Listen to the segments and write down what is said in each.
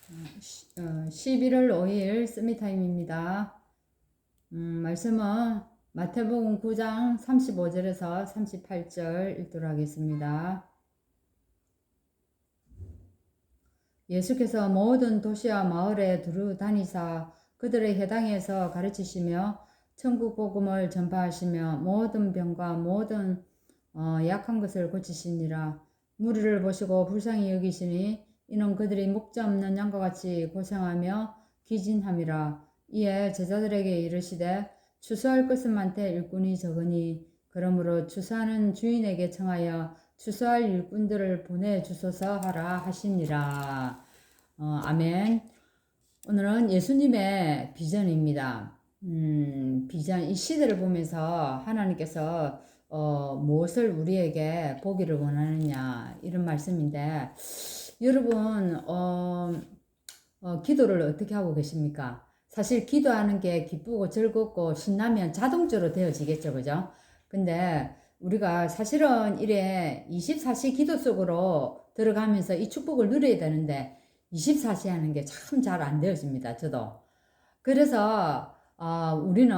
11월 5일 쓰미타임입니다. 말씀은 마태복음 9장 35절에서 38절 읽도록 하겠습니다. 예수께서 모든 도시와 마을에 두루 다니사 그들의 회당에서 가르치시며 천국 복음을 전파하시며 모든 병과 모든 약한 것을 고치시니라. 무리를 보시고 불쌍히 여기시니 이는 그들이 목자 없는 양과 같이 고생하며 기진함이라. 이에 제자들에게 이르시되 추수할 것은 많되 일꾼이 적으니 그러므로 추수하는 주인에게 청하여 추수할 일꾼들을 보내주소서 하라 하시니라. 아멘. 오늘은 예수님의 비전입니다. 비전, 이 시대를 보면서 하나님께서 무엇을 우리에게 보기를 원하느냐 이런 말씀인데, 여러분 기도를 어떻게 하고 계십니까? 사실 기도하는 게 기쁘고 즐겁고 신나면 자동적으로 되어지겠죠, 그죠? 근데 우리가 사실은 이래 24시 기도 속으로 들어가면서 이 축복을 누려야 되는데 24시 하는 게 참 잘 안 되어집니다, 저도. 그래서 우리는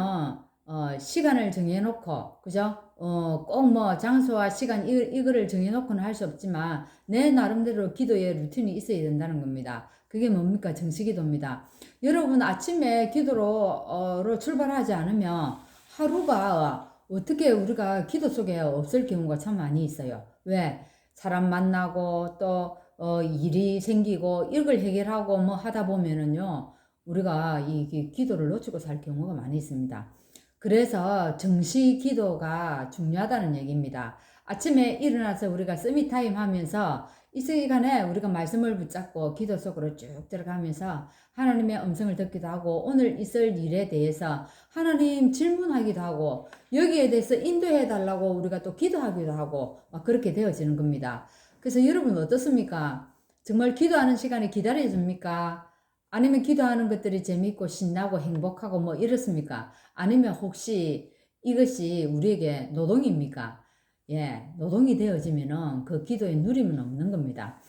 시간을 정해놓고, 그죠? 꼭 뭐 장소와 시간 이거를 정해놓고는 할 수 없지만 내 나름대로 기도의 루틴이 있어야 된다는 겁니다. 그게 뭡니까? 정시기도입니다. 여러분 아침에 기도로 출발하지 않으면 하루가 어떻게 우리가 기도 속에 없을 경우가 참 많이 있어요. 왜? 사람 만나고 또 일이 생기고 이걸 해결하고 뭐 하다 보면은요, 우리가 이 기도를 놓치고 살 경우가 많이 있습니다. 그래서 정시 기도가 중요하다는 얘기입니다. 아침에 일어나서 우리가 서밋타임 하면서 이 시간에 우리가 말씀을 붙잡고 기도 속으로 쭉 들어가면서 하나님의 음성을 듣기도 하고 오늘 있을 일에 대해서 하나님 질문하기도 하고 여기에 대해서 인도해 달라고 우리가 또 기도하기도 하고 막 그렇게 되어지는 겁니다. 그래서 여러분 어떻습니까? 정말 기도하는 시간이 기다려집니까? 아니면 기도하는 것들이 재밌고 신나고 행복하고 뭐 이렇습니까? 아니면 혹시 이것이 우리에게 노동입니까? 예, 노동이 되어지면은 그 기도에 누림은 없는 겁니다.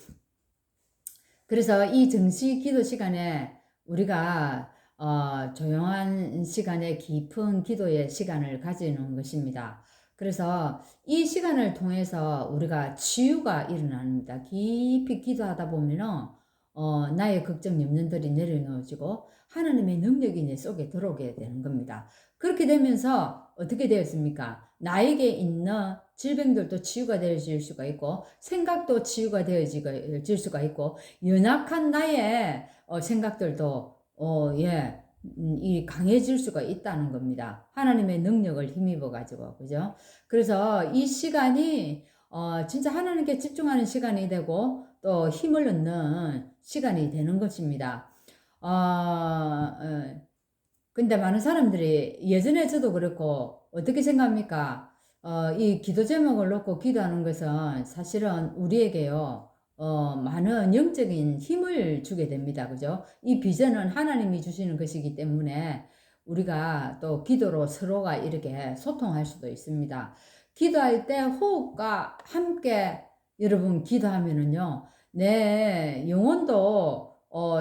그래서 이 정시 기도 시간에 우리가 조용한 시간에 깊은 기도의 시간을 가지는 것입니다. 그래서 이 시간을 통해서 우리가 치유가 일어납니다. 깊이 기도하다 보면은 나의 걱정, 염려들이 내려놓아지고 하나님의 능력이 내 속에 들어오게 되는 겁니다. 그렇게 되면서 어떻게 되었습니까? 나에게 있는 질병들도 치유가 되어질 수가 있고 생각도 치유가 되어질 수가 있고 연약한 나의 생각들도 이 강해질 수가 있다는 겁니다. 하나님의 능력을 힘입어 가지고, 그죠? 그래서 이 시간이 진짜 하나님께 집중하는 시간이 되고 또 힘을 얻는 시간이 되는 것입니다. 근데 많은 사람들이 예전에 저도 그렇고 어떻게 생각합니까? 이 기도 제목을 놓고 기도하는 것은 사실은 우리에게요, 많은 영적인 힘을 주게 됩니다. 그죠? 이 비전은 하나님이 주시는 것이기 때문에 우리가 또 기도로 서로가 이렇게 소통할 수도 있습니다. 기도할 때 호흡과 함께 여러분 기도하면은요, 내 영혼도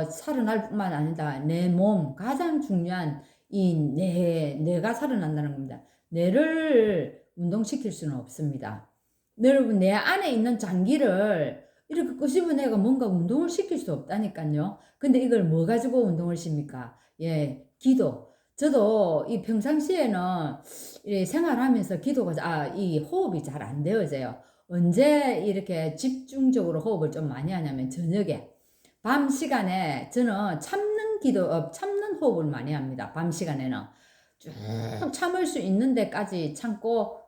살아날 뿐만 아니라 내 몸, 가장 중요한 내가 살아난다는 겁니다. 뇌를 운동시킬 수는 없습니다. 여러분, 내 안에 있는 장기를 이렇게 끄집어내가 뭔가 운동을 시킬 수 없다니까요. 근데 이걸 뭐 가지고 운동을 십니까? 예, 기도. 저도 이 평상시에는 생활하면서 이 호흡이 잘 안 되어져요. 언제 이렇게 집중적으로 호흡을 좀 많이 하냐면 저녁에. 밤 시간에 저는 참는 호흡을 많이 합니다. 밤 시간에는. 쭉 참을 수 있는 데까지 참고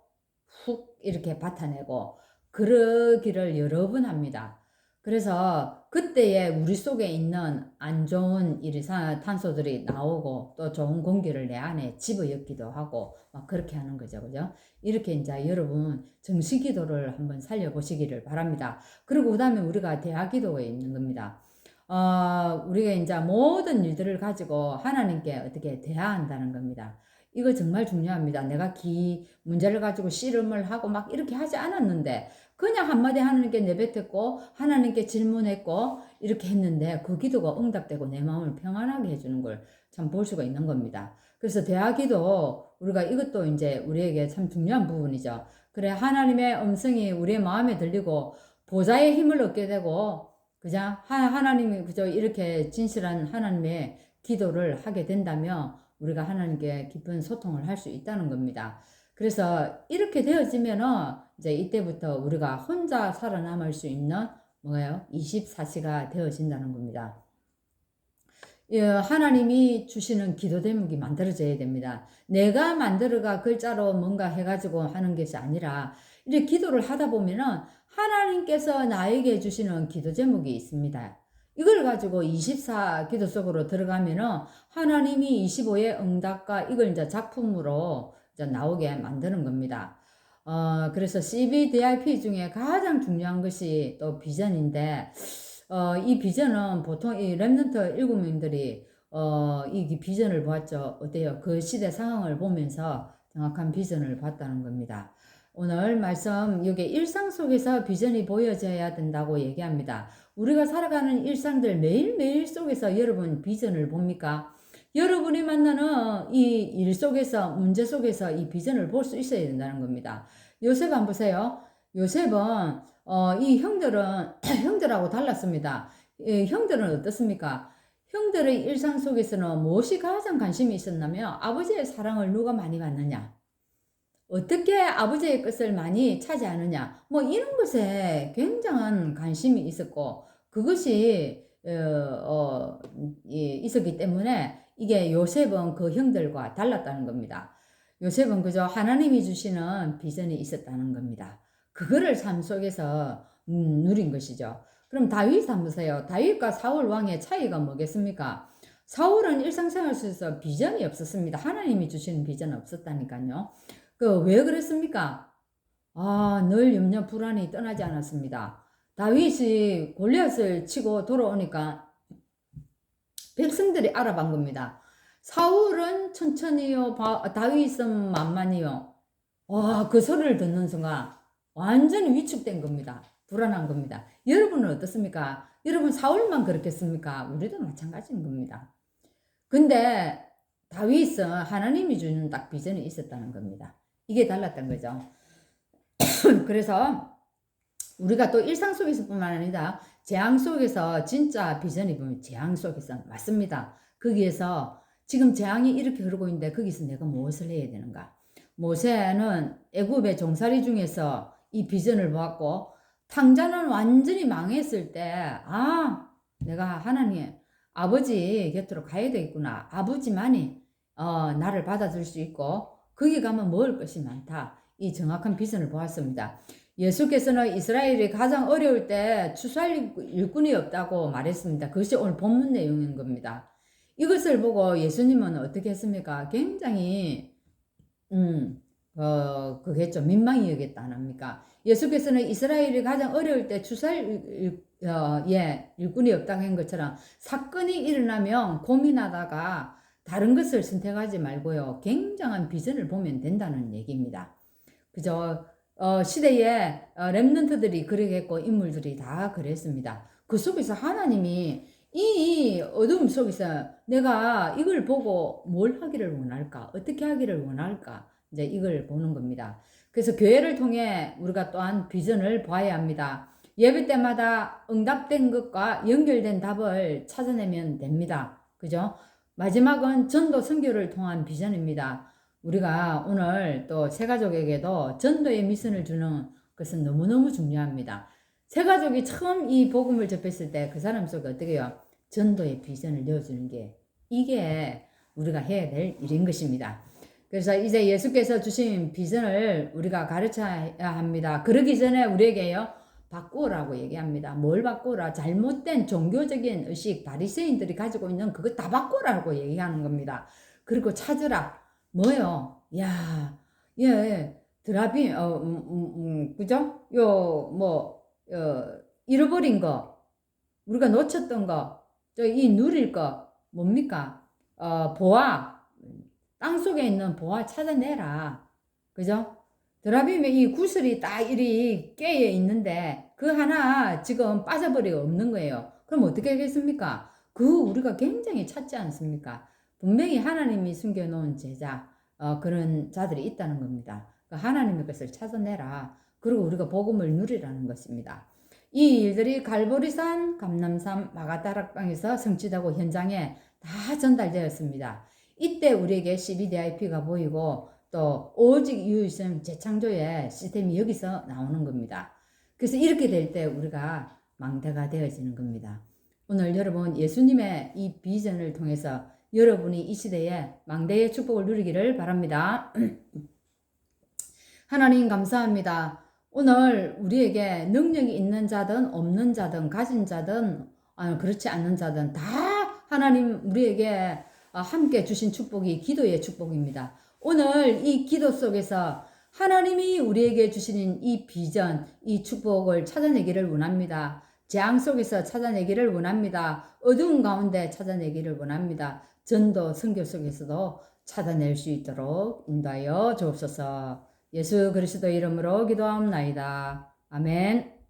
훅 이렇게 뱉어내고 그러기를 여러 번 합니다. 그래서 그때에 우리 속에 있는 안 좋은 이산탄소들이 나오고 또 좋은 공기를 내 안에 집어넣기도 하고 막 그렇게 하는 거죠. 그죠? 이렇게 이제 여러분 정시기도를 한번 살려보시기를 바랍니다. 그리고 그 다음에 우리가 대화기도에 있는 겁니다. 우리가 이제 모든 일들을 가지고 하나님께 어떻게 대화한다는 겁니다. 이거 정말 중요합니다. 내가 문제를 가지고 씨름을 하고 막 이렇게 하지 않았는데 그냥 한마디 하나님께 내뱉었고 하나님께 질문했고 이렇게 했는데 그 기도가 응답되고 내 마음을 평안하게 해주는 걸 참 볼 수가 있는 겁니다. 그래서 대화기도 우리가 이것도 이제 우리에게 참 중요한 부분이죠. 그래 하나님의 음성이 우리의 마음에 들리고 보좌의 힘을 얻게 되고 그죠? 하나님이 그저 이렇게 진실한 하나님의 기도를 하게 된다면 우리가 하나님께 깊은 소통을 할 수 있다는 겁니다. 그래서 이렇게 되어지면은 이제 이때부터 우리가 혼자 살아남을 수 있는 뭐예요? 24시가 되어진다는 겁니다. 하나님이 주시는 기도 제목이 만들어져야 됩니다. 내가 만들어가 글자로 뭔가 해가지고 하는 것이 아니라 이렇게 기도를 하다 보면은 하나님께서 나에게 주시는 기도 제목이 있습니다. 이걸 가지고 24 기도 속으로 들어가면은 하나님이 25의 응답과 이걸 이제 작품으로 이제 나오게 만드는 겁니다. 그래서 CBDIP 중에 가장 중요한 것이 또 비전인데, 이 비전은 보통 이 랩런트 7명들이, 이 비전을 보았죠. 어때요? 그 시대 상황을 보면서 정확한 비전을 봤다는 겁니다. 오늘 말씀, 여기 일상 속에서 비전이 보여져야 된다고 얘기합니다. 우리가 살아가는 일상들 매일매일 속에서 여러분 비전을 봅니까? 여러분이 만나는 이 일 속에서, 문제 속에서 이 비전을 볼 수 있어야 된다는 겁니다. 요셉 한번 보세요. 요셉은, 이 형들은, 형들하고 달랐습니다. 형들은 어떻습니까? 형들의 일상 속에서는 무엇이 가장 관심이 있었냐면 아버지의 사랑을 누가 많이 받느냐? 어떻게 아버지의 것을 많이 차지하느냐? 뭐 이런 것에 굉장한 관심이 있었고 그것이 있었기 때문에 이게 요셉은 그 형들과 달랐다는 겁니다. 요셉은 그저 하나님이 주시는 비전이 있었다는 겁니다. 그거를 삶 속에서 누린 것이죠. 그럼 다윗 한번 보세요. 다윗과 사울 왕의 차이가 뭐겠습니까? 사울은 일상생활 속에서 비전이 없었습니다. 하나님이 주시는 비전은 없었다니까요. 왜 그랬습니까? 늘 염려 불안이 떠나지 않았습니다. 다윗이 골리앗을 치고 돌아오니까 백성들이 알아본 겁니다. 사울은 천천히요, 다윗은 만만히요. 그 소리를 듣는 순간 완전히 위축된 겁니다. 불안한 겁니다. 여러분은 어떻습니까? 여러분 사울만 그렇겠습니까? 우리도 마찬가지인 겁니다. 근데 다윗은 하나님이 주는 딱 비전이 있었다는 겁니다. 이게 달랐던 거죠. 그래서 우리가 또 일상 속에서 뿐만 아니라 재앙 속에서 진짜 비전이 보면 재앙 속에서 맞습니다. 거기에서 지금 재앙이 이렇게 흐르고 있는데 거기서 내가 무엇을 해야 되는가? 모세는 애굽의 종살이 중에서 이 비전을 보았고 탕자는 완전히 망했을 때 내가 하나님 아버지 곁으로 가야 되겠구나. 아버지만이 나를 받아줄 수 있고 거기 가면 먹을 것이 많다. 이 정확한 비전을 보았습니다. 예수께서는 이스라엘이 가장 어려울 때 추수할 일꾼이 없다고 말했습니다. 그것이 오늘 본문 내용인 겁니다. 이것을 보고 예수님은 어떻게 했습니까? 굉장히 그겠죠. 민망히 여겼다 안 합니까? 예수께서는 이스라엘이 가장 어려울 때 추수할 일꾼이 없다고 한 것처럼 사건이 일어나면 고민하다가 다른 것을 선택하지 말고요. 굉장한 비전을 보면 된다는 얘기입니다. 그저 시대에 렘넌트들이 그러겠고 인물들이 다 그랬습니다. 그 속에서 하나님이 이 어둠 속에서 내가 이걸 보고 뭘 하기를 원할까? 어떻게 하기를 원할까? 이제 이걸 보는 겁니다. 그래서 교회를 통해 우리가 또한 비전을 봐야 합니다. 예배 때마다 응답된 것과 연결된 답을 찾아내면 됩니다. 그죠? 마지막은 전도 선교를 통한 비전입니다. 우리가 오늘 또 새가족에게도 전도의 미션을 주는 것은 너무너무 중요합니다. 새가족이 처음 이 복음을 접했을 때 그 사람 속에 어떻게 해요? 전도의 비전을 넣어주는 게 이게 우리가 해야 될 일인 것입니다. 그래서 이제 예수께서 주신 비전을 우리가 가르쳐야 합니다. 그러기 전에 우리에게요. 바꾸라고 얘기합니다. 뭘 바꾸라? 잘못된 종교적인 의식, 바리새인들이 가지고 있는 그거 다 바꾸라고 얘기하는 겁니다. 그리고 찾으라. 뭐요? 야, 드라비, 그죠? 잃어버린 거, 우리가 놓쳤던 거, 이 누릴 거, 뭡니까? 보아, 땅 속에 있는 보아 찾아내라. 그죠? 드라빔에 이 구슬이 딱 이리 꿰어 있는데 그 하나 지금 빠져버리고 없는 거예요. 그럼 어떻게 하겠습니까? 그 우리가 굉장히 찾지 않습니까? 분명히 하나님이 숨겨놓은 제자, 그런 자들이 있다는 겁니다. 하나님의 것을 찾아내라. 그리고 우리가 복음을 누리라는 것입니다. 이 일들이 갈보리산, 감람산, 마가다락방에서 성취되고 현장에 다 전달되었습니다. 이때 우리에게 CBDIP가 보이고 또 오직 유일성 재창조의 시스템이 여기서 나오는 겁니다. 그래서 이렇게 될 때 우리가 망대가 되어지는 겁니다. 오늘 여러분 예수님의 이 비전을 통해서 여러분이 이 시대에 망대의 축복을 누리기를 바랍니다. 하나님 감사합니다. 오늘 우리에게 능력이 있는 자든 없는 자든 가진 자든 그렇지 않는 자든 다 하나님 우리에게 함께 주신 축복이 기도의 축복입니다. 오늘 이 기도 속에서 하나님이 우리에게 주시는 이 비전, 이 축복을 찾아내기를 원합니다. 재앙 속에서 찾아내기를 원합니다. 어두운 가운데 찾아내기를 원합니다. 전도, 선교 속에서도 찾아낼 수 있도록 인도하여 주옵소서. 예수 그리스도 이름으로 기도하옵나이다. 아멘.